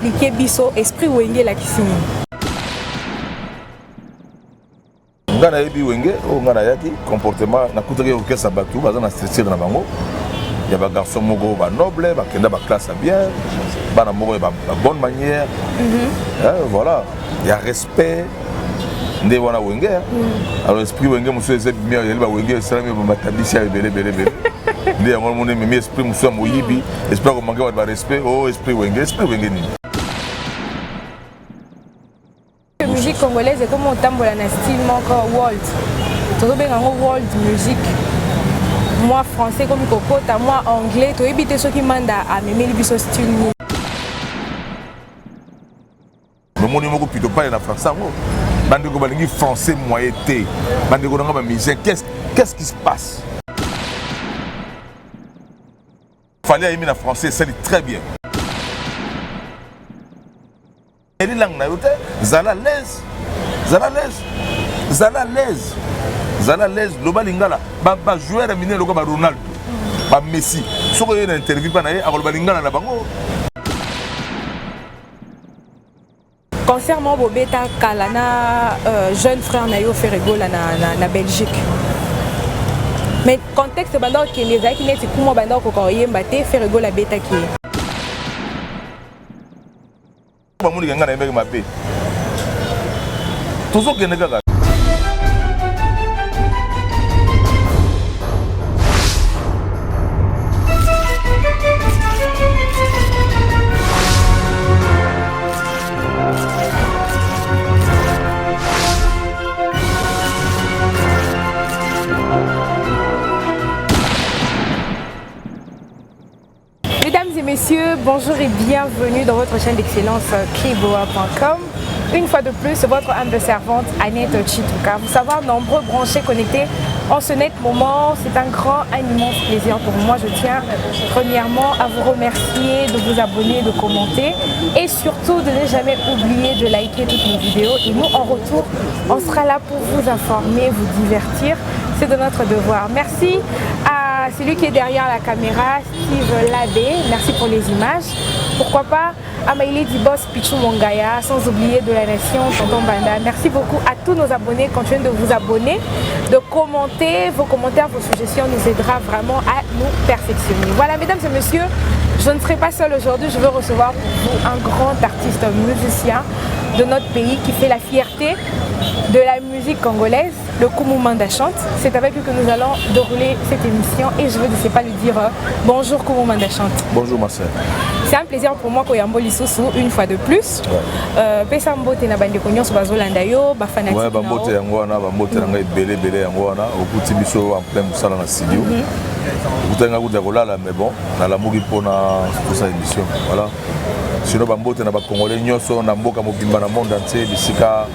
expliquer biso esprit wenge la kisini. Ngana yebi wenge o ngana yaki comportement na kutaki orchestre batu baza na structure na bango. Il y a des garçons mogo ba noble, ba kenda ba classe bien, ba na mogo ba bonne manière. Voilà, il y a respect. Ndé wana wenge. Alors esprit wenge monsieur eze bien il ba wenge ça mais ba matandisi ya belé. Ndé ngol mon mi esprit monsieur moyibi, esprit ko manquer ba respect, oh esprit wenge ni. La musique congolaise est comme on tambola na style encore world. Todo ben en world music. Moi français comme kokota, moi anglais, to ebité ceux qui manda à même biso style. Le monde moko plutôt pas na français ngo. Bande ko balingi français moyenté. Bande ko nga ba musicien, qu'est-ce qui se passe? Fallait aimer la français, c'est très bien. Et les langues na yote, zala l'aise. Zala l'aise, loba lingala, ba joueur miné loko ba Ronaldo, ba Messi. Soko yé na interview pa na yé, akolo ba lingala na bango. Concernant Bobeta Kalana, jeune frère Nayo Ferrego na Belgique. Mais contexte bandao qui les a qui n'est pas comment bandao ko yembate Ferrego la beta qui. Ba muni ngana yembeke mabe. Tozo kene kaka. Messieurs, bonjour et bienvenue dans votre chaîne d'excellence kriboa.com. Une fois de plus, votre humble servante Annette Chituka. Vous savoir nombreux branchés connectés en ce net moment. C'est un grand, un immense plaisir pour moi. Je tiens premièrement à vous remercier de vous abonner, de commenter et surtout de ne jamais oublier de liker toutes mes vidéos. Et nous, en retour, on sera là pour vous informer, vous divertir. C'est de notre devoir. Merci à celui qui est derrière la caméra, Steve Labé. Merci pour les images. Pourquoi pas à Maïli Dibos Pichou Mongaya, sans oublier de la nation Tonton Banda. Merci beaucoup à tous nos abonnés. Continuez de vous abonner, de commenter. Vos commentaires, vos suggestions nous aidera vraiment à nous perfectionner. Voilà, mesdames et messieurs, je ne serai pas seule aujourd'hui. Je veux recevoir pour vous un grand artiste musicien de notre pays qui fait la fierté de la musique congolaise, le Koumou Manda chante. C'est avec lui que nous allons dérouler cette émission et je ne sais pas lui dire bonjour Koumou Manda chante. Bonjour ma sœur. C'est un plaisir pour moi Koyambo Lisusu une fois de plus. Pesa mbote na bande konyo so bazolanda yo ba fanatique. Ouais ba mbote yango wana ba mbote na ngai belé yango wana okuti biso en plein musala na studio. Okutenga kuda kolala mais bon na la moki pona pour sa émission. Voilà. Sinon ba mbote na ba congolais nyoso na mboka mobimba na monde entier bisika.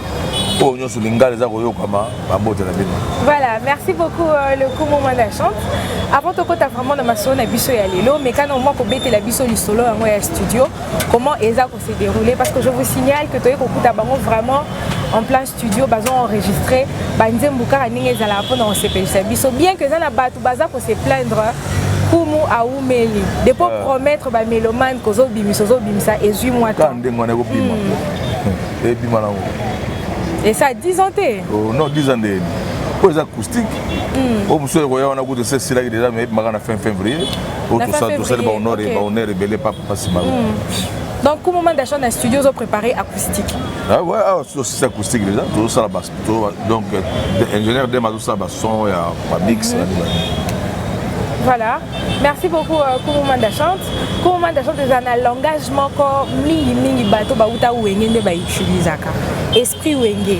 Voilà, merci beaucoup le Koumou Manda chante. Avant de côté vraiment dans ma zone à Bisso et à Lelo, mais quand on m'a coupé la Bisso du solo en studio, comment Eza s'est déroulé? Parce que je vous signale que tu es vraiment en plein studio, basé enregistré, Banzem Boukara Ningeza la peau dans CPLC Bisso. Bien que ça n'a pas tout bazar pour se plaindre. Koumou a oumeli. De pour promettre ba mélomane kozo bimiso bimisa et 8 mois. Et ça a 10 ans. Oh non, 10 ans. Pour les acoustiques, au monsieur on a goûté ce style là déjà mais magana fin février. Tout ça on est rebellé pas si mal. Donc comment d'achat dans studio ont préparé acoustique. Ah ouais, c'est acoustique déjà, tout ça la basse. Donc ingénieur de tout ça son et pas mix. Voilà, merci beaucoup Koumou Manda chante. Koumou Manda chante est un langage moko mingi bato ba uta wenge nde ba utilisaka. Esprit wenge.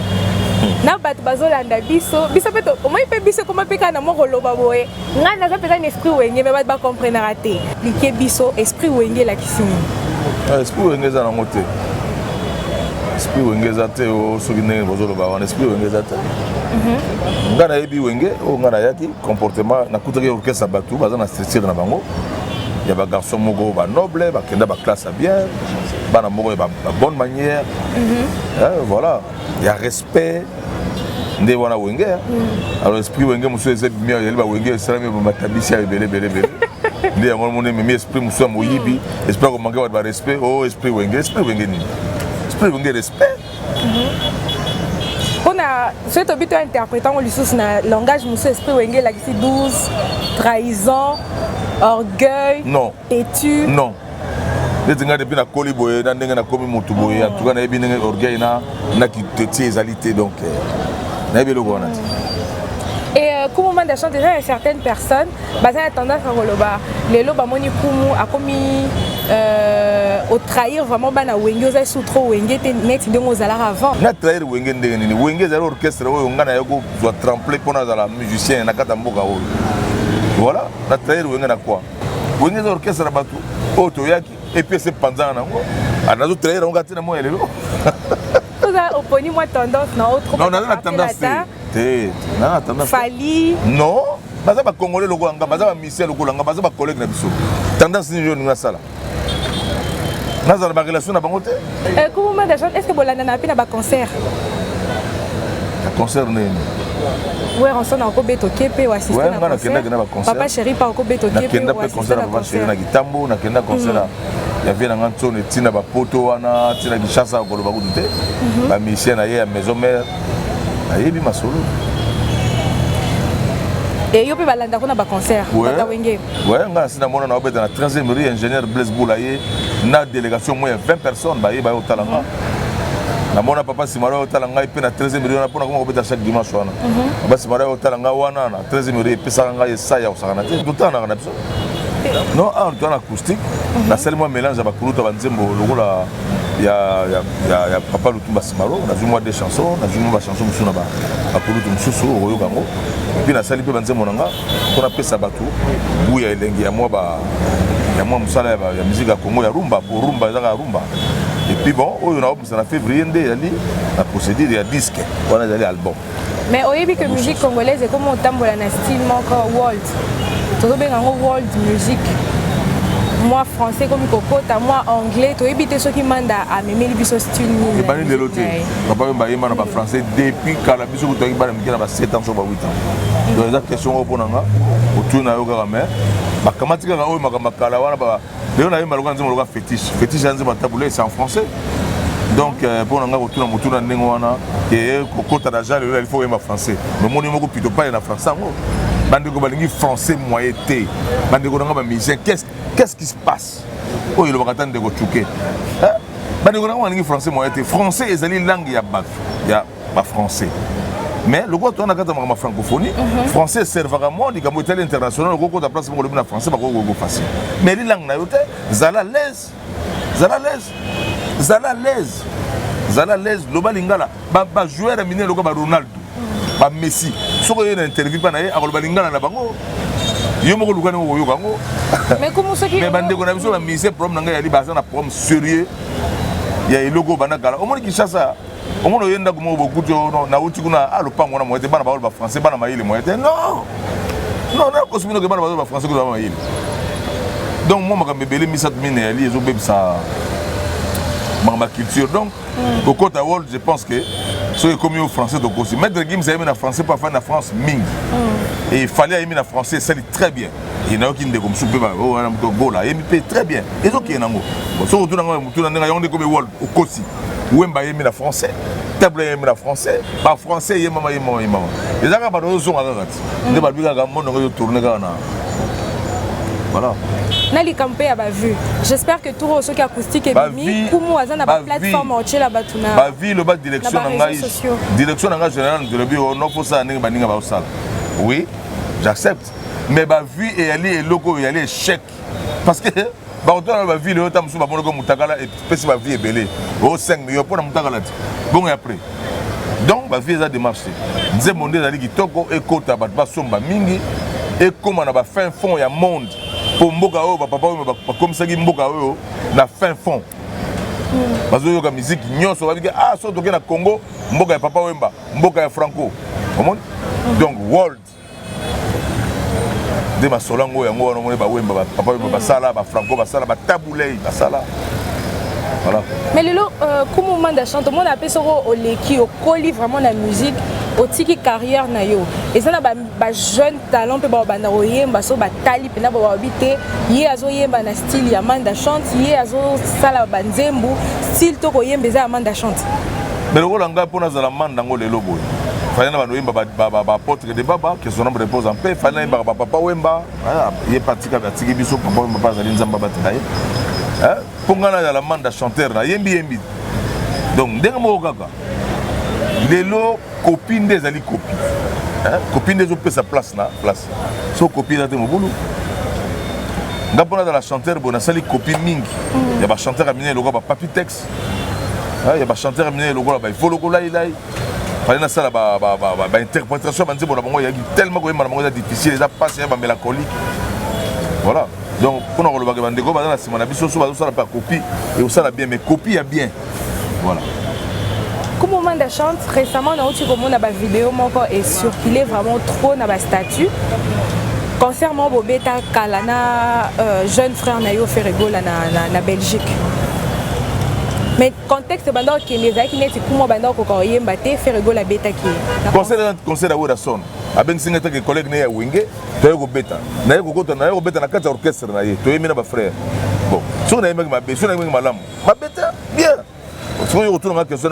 Na bato bazolanda biso peto comment il peut biso comment peka na moko loba boye. Ngana za peka esprit wenge mais ba comprendre raté. Liké biso esprit wenge la kisini. Esprit wenge za na moté. Esprit wenge za te o sogine bozoloba wana esprit wenge za te. Ngana yebi wenge o ngana yaki comportement na kutaki orchestre batu baza na structure na bango. Il y a des garçons mogo ba noble, ba kenda ba classe bien, ba na mogo ba bonne manière. Voilà, il y a respect. Ndé wana wenge. Alors esprit wenge monsieur eze bien, il ba wenge ça mais ba matandisi ya belé. Ndi ya mon mimi esprit muso moyibi, esprit ko manquer wa respect, oh esprit wenge ni. Esprit wenge respect. On a ce que tu interprétant le sous na langage muso esprit wenge la qui 12 trahison, orgueil, non, têtu. Non. Les gens depuis na koli boye na ndenge na komi mutu boye en tout cas na yebi ndenge orgueil na ki têtu ezalité donc na yebi le gona. Et comme moment d'achat déjà il y a certaines personnes bah ça a tendance à relever les lots bah moni kumu a commis au trahir vraiment bah na wenge za sous trop wenge te net ndenge ozala avant na trahir wenge ndenge nini wenge za orchestre oyo ngana yako doit trembler pona za la musicien na kata mboka oyo voilà na trahir wenge na quoi wenge za orchestre batu oto yaki et puis c'est pendant nango anazo trahir on gati na mo elelo ça oponi moi tendance na autre non on a tendance non tendance Fali non baza ba congolais loko nga baza ba misien loko nga baza ba collègue na biso tendance ni jeune nga sala naza ba relation na bango te comment d'achat est-ce que bolanda na pe na ba concert concert né ouais on s'en a encore beto kepe ou assister na concert papa chéri pas encore beto kepe ou assister na papa chéri na Kitambo na kenda concert ya vient na ngantone tina ba poto wana tina Kinshasa ko ba kudu te ba misien na ye ya maison mère ayebi masolo et yo pe balanda ko na ba concert bata wenge ouais nga sina mona na obeta na 13e rue ingénieur Blaise Boulaye na délégation moins 20 personnes ba yeba yo talanga na mona papa Simaro yo talanga ipe na 13e rue na pona ko obeta chaque dimanche wana papa Simaro yo talanga wana na 13e rue pesa nga yesa ya osakana te totana na biso non ah on tourne acoustique la seule moi mélange ba kuluta banzembo lokola ya papa Lutumba Simaro na zuma des chansons na zuma ba chanson musuna ba kuluta mususu oyo kango puis na sali pe banzembo nanga kona pesa batu buya elengi ya moi musala ya musique ya Congo ya rumba pour rumba za rumba et puis bon oyo na opsa na février nde yali la procédure ya disque wana yali album mais oyebi que musique congolaise est comme otambola na style moko world todo benga world music moi français comme kokota moi anglais to ebité soki manda a memeli biso style ni bani de l'autre papa mba yema na ba français depuis kala biso ko toki bana mikina ba 7 ans so ba 8 ans donc la question oponanga otuna yo kaka mais ba kamati kaka oyo makamba kala wana ba leo na yema lokanzi moloka fétiche anzi matabule c'est en français donc pour nga otuna mutuna ndengo wana et kokota na jale il faut yema français mais moni moko plutôt pas na français ngo bandeko balingi français moyen té bandeko nga ba musicien qu'est-ce qui se passe oh il va attendre de choquer bandeko nga balingi français moyen té français ezali langue ya ba français mais le quoi on a quand ma francophonie français servera monde comme tel international le quoi ta place pour le na français pas go facile mais les langues na yote zala l'aise le balingala ba joueur minier le quoi ba Ronaldo ba Messi soko yena interview pa na ye akolo balingana na bango yo moko lukana ko yo bango mais comment ça qui mais bande ko na biso ba mise problème nga yali baza na problème sérieux ya eloko bana kala o moni Kinshasa o moni yenda ko mo bokuto no na uti kuna alopango na moite bana ba français bana maile moite non na ko simino ke bana ba français ko ba maile donc moi makambe bele misat mine yali ezo bebisa ma culture donc au côté world je pense que c'est comme au français donc aussi maître Gims a aimé la français pas faire la France ming et il fallait aimer la français ça dit très bien il n'a aucune de comme soupe oh on a go là il paye très bien et donc il y en a bon so tout na on est comme world au kosi Wemba aimer la français table aimer la français pas français yé mama les gens pas de son agati de ba biga ga mono yo tourner kana voilà. Nali campé a vu. J'espère que tout ce qui acoustique est mis. Comment on a plateforme entière là batuna. Ba vie le bas direction ngai. Direction ngai général de le bureau non faut ça ninga baninga ba osala. Oui, j'accepte. Mais ba vie et aller logo et aller chèque parce que ba on ba vie le tam sou ba mono comme mutakala et pesi ba vie est belé. Oh 5 millions pour mutakala. Bon et après. Donc ba vie ça démarche. Nze monde ali kitoko et kota ba somba mingi et comme on a ba fin fond ya monde. Pour mboka oyo papa oyo bakomisaki mboka oyo na fin fond bazoyoka musique nyonso babiki ah so toke na Congo mboka ya papa Wemba mboka ya Franco omoni donc world de masolango yango wana moni ba Wemba papa Wemba basala ba Franco basala ba tabulei basala voilà mais lelo comment manda chante monde appelle ça au leki au coli vraiment la musique otiki carrière na yo ezana ba jeune talent pe ba banda oyemba so ba tali pe na ba habité ye azo yemba na style ya Amanda Chante ye azo sala banzembu style to koyemba za Amanda Chante mais le rôle nga pona za la manda ngo lelo boy fallait na banoyemba ba porte de baba que son nom repose en paix fallait na ba papa wemba ye patika ba tiki biso papa wemba ba za nzamba bataye pour nga na la manda chanteur na yembi donc ndenge mo kaka lelo copine des ali copie copine des op sa place na place so copine na te mobulu ngapona dans la chanteur bona sali copine mingi ya ba chanteur amine logo ba papi texte ya ba chanteur amine logo ba foloko lai fallait na sala ba interprétation banze bona bango ya tellement ko yema bango difficile ça passe ya ba mélancolique voilà donc pour nous le bandeko ba na sima na biso so ba sala pas copie et on sala bien mais copie ya bien voilà. Comme Amanda Chante, récemment, on a eu une vidéo et circulé vraiment trop dans le statut. Concernant Bobeta Kalana, jeune frère Nayo Ferrego na Belgique. Mais le contexte, c'est que les gens qui sont comme Banda Kokoye Mbate Ferrego la beta qui. Conseil à Wodason. Avec un collègue Naya Wingé, tu as eu beta. Naya beta na 4 orchestres na ye. Tu as mis ma frère. Bon, si on a eu ma bête, si on a eu ma lame, ma beta, bien. Mais comment va question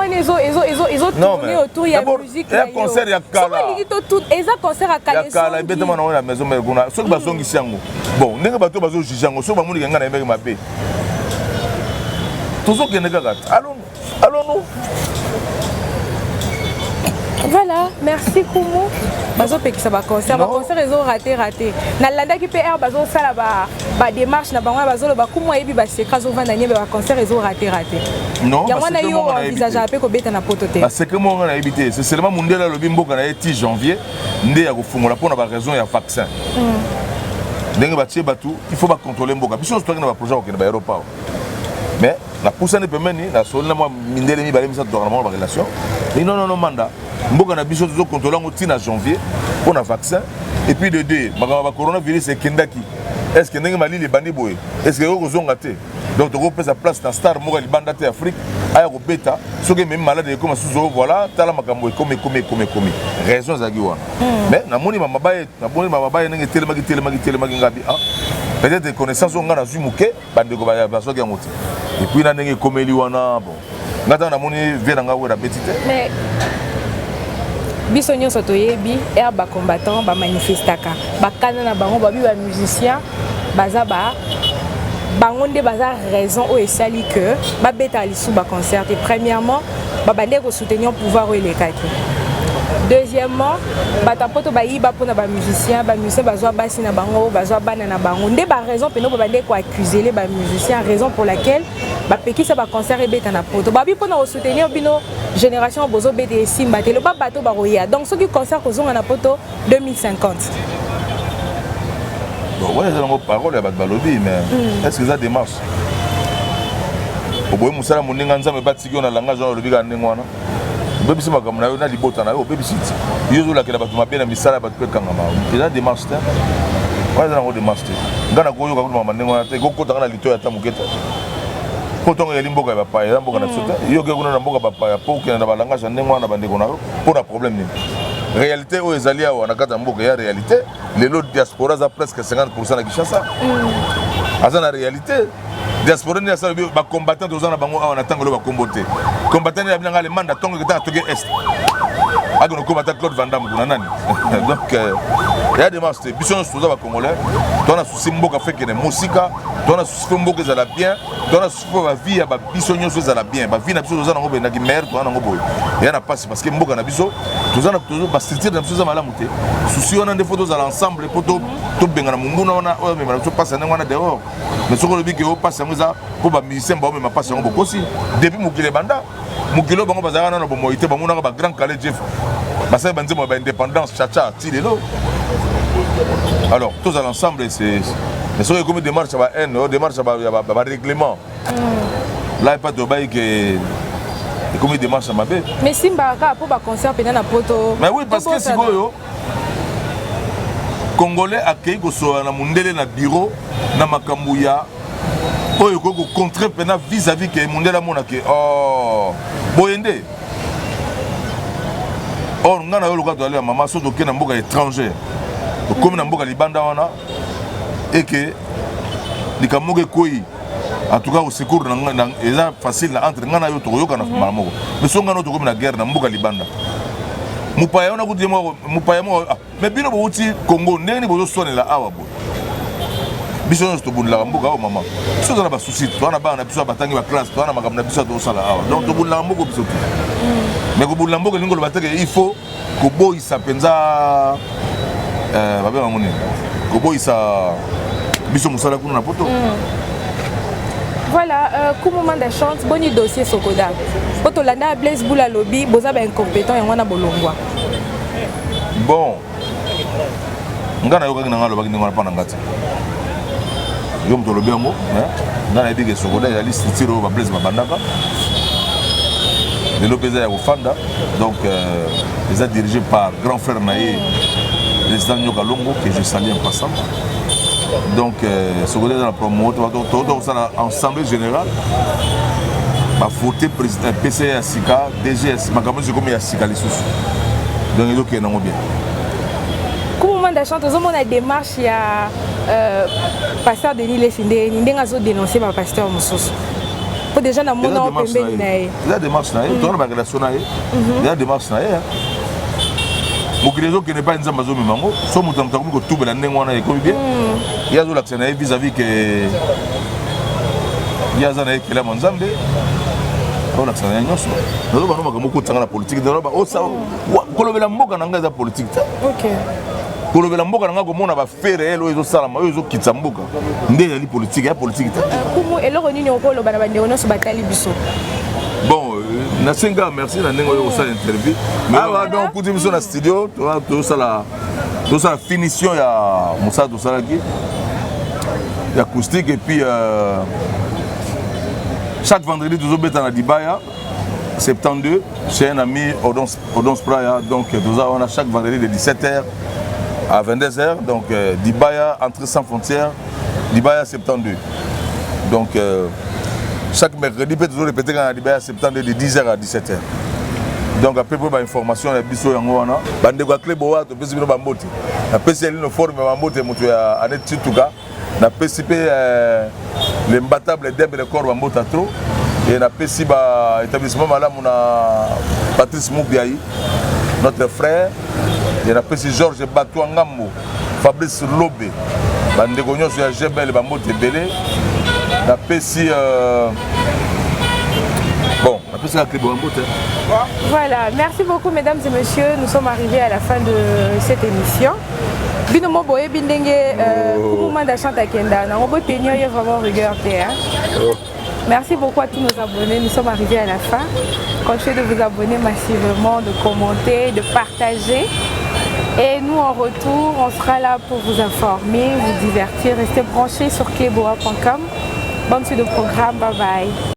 ils ont tourné autour il y a musique il y a concert il y a Kala ils ont concert à Kala Kala et bêtement on a la maison mais on a ceux qui bazong ici bon n'est pas tout bazo jugeango ceux qui moni ngana avec ma bé toujours que nega gat allons-nous voilà merci Kumu bazo pe qui ça va concert ils ont raté na landa qui PR bazo sala ba démarche na bango bazo lo ba Kumu yebi ba secret zo vanda nyebe ba concert ils ont raté non ya wana yo envisage ape ko beta na potote parce que moi on a évité c'est seulement mundela lo bimboka na 10 janvier ndé ya kofungola pona ba raison ya vaccin ndenge ba tie batu il faut ba contrôler mboka biso to na ba projet ko na aéroport mais la pousse ne peut mener la solna moi mindele mi ba lemisa normalement ba relation et non mandat mboka na biso to contrôler ngo tina janvier pour un vaccin et puis de deux ba coronavirus et kendaki est-ce que ndenge mali les bandi boy est-ce que ko zonga te donc tu repères sa place dans star mo li banda te Afrique aya ko beta so que même malade comme sous voilà tala makambo comme raison za giwa mais na moni mama baye ndenge telemaki ngabi peut-être des connaissances on a zumuke bande ko ba so ke ngoti et puis na ndenge komeli wana bon ngata na moni vena nga wera petite mais biso nyonso toyebi ba combattant ba manifestaka ba kana na bango ba bi ba musicien baza ba bango nde baza raison o esali que ba beta lisu ba concert et premièrement ba bande ko soutenir pouvoir o elekaki deuxièmement batapoto ba yiba pona ba musicien bazwa basi na bango bazwa bana na bango nde ba raison peno ba bande ko accuser les ba musicien raison pour laquelle ba pekisa ba concert e beta na poto ba bi pona o soutenir bino génération bozo bete simba te le ba bato ba roya donc ce qui concert ko zonga na poto 2050. Bon ouais ça parole ya ba balobi mais est-ce que ça démarche au boy musala moninga nzambe batiki na langage na lobi ka ndengwana bébé makambo na yo na libota na yo bébé site yo la kela bato mabena misala bato pe kangama eza démarche te wala na démarche te ngana ko yo ka ko mandengwana te ko kota na lito ya tamuketa ko tonga yeli mboka ya papa ya mboka na sota yo ke kuna na mboka papa ya po ke na balangage ndengwana bandeko na yo pour un problème ni réalité o ezali awa na kata mboka ya réalité lelo diaspora za presque 50% na Kinshasa aza na réalité diaspora ni asa ba combattant tozana bango awa na tangolo ba kombote combattant ya binanga le manda tongo kita toke est aga no combattant Claude Van Damme kuna nani donc ya des masters biso no soza ba congolais tona souci mboka feke ne musika tona souci mboka za la bien tona souci ba vie ya ba biso nyoso za la bien ba vie na biso tozana ngo benda ki mère tona ngo boy ya na passe parce que mboka na biso tozana tozo ba structure na biso za malamu te souci on a des photos à l'ensemble poto to benga na munguna wana o me to passe na ngwana dehors mais soko le biki o passe ngo pour ba musicien ba me passe ngo bokosi depuis mukile banda mukilo bango bazana na bomoité bango na ba grand calais Jeff parce que banze mo ba indépendance chacha ti lelo alors tous à l'ensemble c'est mais ce comme démarche ba haine démarche ba règlement là pas de bail que comme démarche ma bé mais simba ka pour ba concert pena na poto mais oui parce que si boyo congolais accueilli ko so na mundele na bureau na makambuya oyo ko contrer pena vis-à-vis que mundela mona que oh boyende or nga na yo loka to aller maman so to ke na mboka étranger to comme na mboka libanda wana et que likamoke koi en tout cas au secours na eza facile entre nga na yo to yoka na mama mais so nga no to comme na guerre na mboka libanda mupaya ona kuti mo mupaya mo mais bino bo uti Congo ndeni bo sonela awa bo biso no to bundla mboka o mama so na ba souci to na ba na biso batangi ba classe to na makambo na biso to sala awa donc to bundla mboka biso mais ko bundla mboka ningo lo bateke il faut ko boyisa penza babe mamoni ko boyisa biso musala kuna na poto. Voilà, comme moment de chance, bon dossier Sokoda. Quand on a Blaise Boula lobby, vous avez incompétent et on a bolongwa. Bon, nga na yoka ngalo bakini ngwana pa ngati. Yo mto lobby ngo, nga na dige Sokoda ya liste tiro ba Blaise babandaka. Le lobby ya Ofanda, donc ils sont dirigés par grand frère Naé, président Nyoka Longo que je salue en passant. Donc, ce côté de la promo, l'Assemblée générale va voter président PCA Sika, DGS, ma caméra c'est comme il y a Sika les sous. Donc, il y a bien. Comment on a chanté, on a démarche, il y a pasteur Denis Lessindé, il y a dénoncé par pasteur Moussous. Pour déjà dans mon nom, il y a des marches, il y a des relation, il y a des marches. Mokrezo qui n'est pas une zambazo mimango, so mutamta ko tout la ndengwana eko bien. Ya zo l'accès vis-à-vis que ya za na ekela manzambe. On l'accès na nyoso. Nazo ba no makambo ko tsanga na politique de ba o sa ko lobela mboka na ngaza politique. OK. Ko lobela mboka na ngako mona ba faire elo ezo sala ma ezo kitsa mboka. Nde ya li politique ya politique. Kumu eloko nini okolo bana bande ono so batali biso. Bon, Nasenga, merci na nengo yo sa interview. Ah donc pour dire na studio, tout ça la finition ya Moussa tout ça qui acoustique et puis chaque vendredi toujours bête na Dibaya 72 chez un ami Odons Praya donc on a chaque vendredi de 17h à 22h donc Dibaya entrée sans frontières Dibaya 72 donc chaque mercredi, peut toujours répéter quand on a septembre de 10h à 17h. Donc après pour l'information, on a biso yangoana. Bande kwa club wa to pesi bino bambote. Na pesi elino forme bambote mutu ya anet chituka. Na pesi pe l'imbattable dembe le corps bambote trop. Et na pesi ba établissement malamu na Patrice Moubiaï, notre frère. Et na pesi Georges Batou Ngambo, Fabrice Lobé. Bande gonyo sur Gebel bambote belé. La PSI bon, la PSI a créé voilà, merci beaucoup mesdames et messieurs, nous sommes arrivés à la fin de cette émission. Binomo boye bindenge moment d'achat à Kenda, na robo tenir vraiment rigueur terre. Merci beaucoup à tous nos abonnés, nous sommes arrivés à la fin. Continuez de vous abonner massivement, de commenter, de partager. Et nous en retour, on sera là pour vous informer, vous divertir, restez branchés sur cleboa.com. Bonne suite de programme, bye bye.